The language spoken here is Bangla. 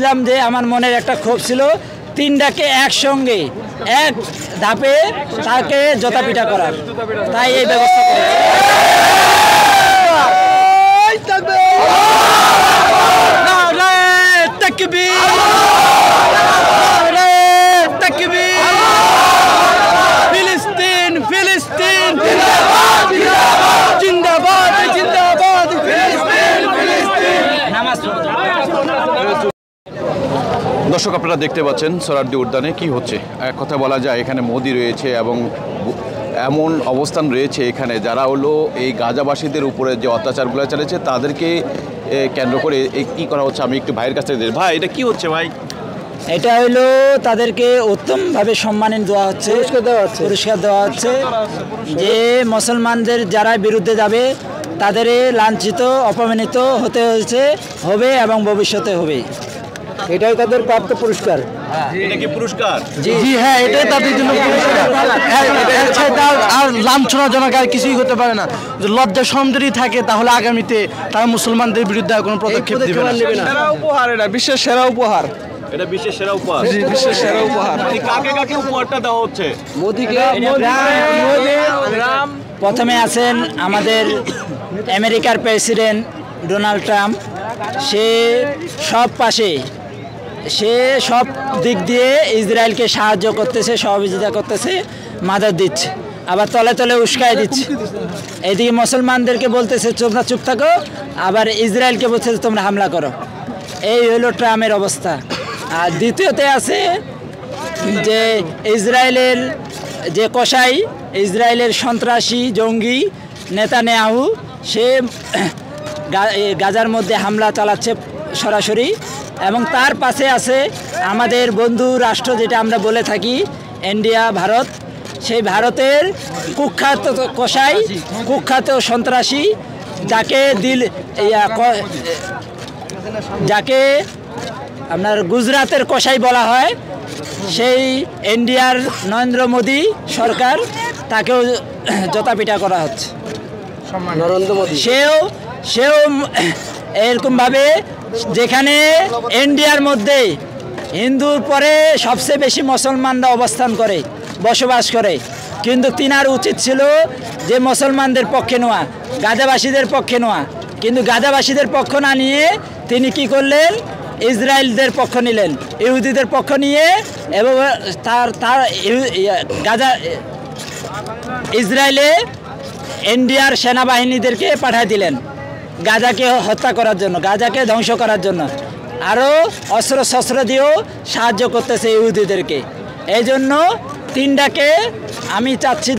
বললাম যে আমার মনের একটা ক্ষোভ ছিল, তিনটাকে একসঙ্গে এক ধাপে তাকে জোতাপিটা করার, তাই এই ব্যবস্থা করেছে। ফিলিস্তিন ফিলিস্তিন জিন্দাবাদ জিন্দাবাদ নামাজ। দর্শক, আপনারা দেখতে পাচ্ছেন সোহরাওয়ার্দী উদ্যানে কি হচ্ছে। এক কথা বলা যায় এখানে মোদি রয়েছে এবং এমন অবস্থান রয়েছে এখানে যারা হলো এই গাজাবাসীদের উপরে যে অত্যাচারগুলো চালিয়েছে তাদেরকে কেন্দ্র করে কী করা হচ্ছে। আমি একটু ভাইয়ের কাছ থেকে ভাই, এটা কি হচ্ছে ভাই? এটা হইলো তাদেরকে উত্তমভাবে সম্মানিত দেওয়া হচ্ছে, পুরস্কার দেওয়া হচ্ছে যে মুসলমানদের যারা বিরুদ্ধে যাবে তাদের লাঞ্ছিত অপমানিত হতে হয়েছে, হবে এবং ভবিষ্যতে হবে। এটাই তাদের প্রাপ্ত পুরস্কার। এটা কি পুরস্কার? জি হ্যাঁ, এটাই তাদের জন্য পুরস্কার। আর লাঞ্ছনাজনক আর কিছুই হতে পারে না। লজ্জা সৌন্দর্য থাকে তাহলে আগামীতে তারা মুসলমানদের বিরুদ্ধে আর কোনো পদক্ষেপ নেবে না। সেরা উপহার, এটা বিশ্বের সেরা উপহার। এটা বিশ্বের সেরা উপহার। বিশ্বের সেরা উপহার। কাকে কাকে উপহারটা দেওয়া হচ্ছে? মোদিকে। প্রথমে আছেন আমাদের আমেরিকার প্রেসিডেন্ট ডোনাল্ড ট্রাম্প। সে সব দিক দিয়ে ইসরায়েলকে সাহায্য করতেছে, সহযোগিতা করতেছে, মাদত দিচ্ছে, আবার তলে তলে উস্কাই দিচ্ছে। এদিকে মুসলমানদেরকে বলতেছে তোমরা চুপ থাকো, আবার ইসরায়েলকে বলতেছে তোমরা হামলা করো। এই হলো ট্রাম্পের অবস্থা। আর দ্বিতীয়তে আছে যে ইসরায়েলের যে কসাই, ইসরায়েলের সন্ত্রাসী জঙ্গি নেতানিয়াহু, সে গাজার মধ্যে হামলা চালাচ্ছে সরাসরি। এবং তার পাশে আছে আমাদের বন্ধু রাষ্ট্র যেটা আমরা বলে থাকি ইন্ডিয়া, ভারত। সেই ভারতের কুখ্যাত কসাই, কুখ্যাত সন্ত্রাসী, যাকে আপনার গুজরাটের কসাই বলা হয়, সেই ইন্ডিয়ার নরেন্দ্র মোদী সরকার, তাকেও জোতাপিটা করা হচ্ছে। নরেন্দ্র মোদী সেও এরকমভাবে, যেখানে ইন্ডিয়ার মধ্যে হিন্দুর পরে সবচেয়ে বেশি মুসলমানরা অবস্থান করে, বসবাস করে, কিন্তু তিনার উচিত ছিল যে মুসলমানদের পক্ষে নেওয়া, গাজাবাসীদের পক্ষে নেওয়া। কিন্তু গাজাবাসীদের পক্ষ না নিয়ে তিনি কি করলেন? ইসরায়েলদের পক্ষ নিলেন, ইহুদিদের পক্ষ নিয়ে, এবং ইসরায়েলে ইন্ডিয়ার সেনাবাহিনীদেরকে পাঠিয়ে দিলেন গাজাকে হত্যা করার জন্য, গাজাকে ধ্বংস করার জন্য। আরও অস্ত্র দিয়েও সাহায্য করতেছে ইহুদিদেরকে। এই জন্য তিনটাকে আমি চাচ্ছি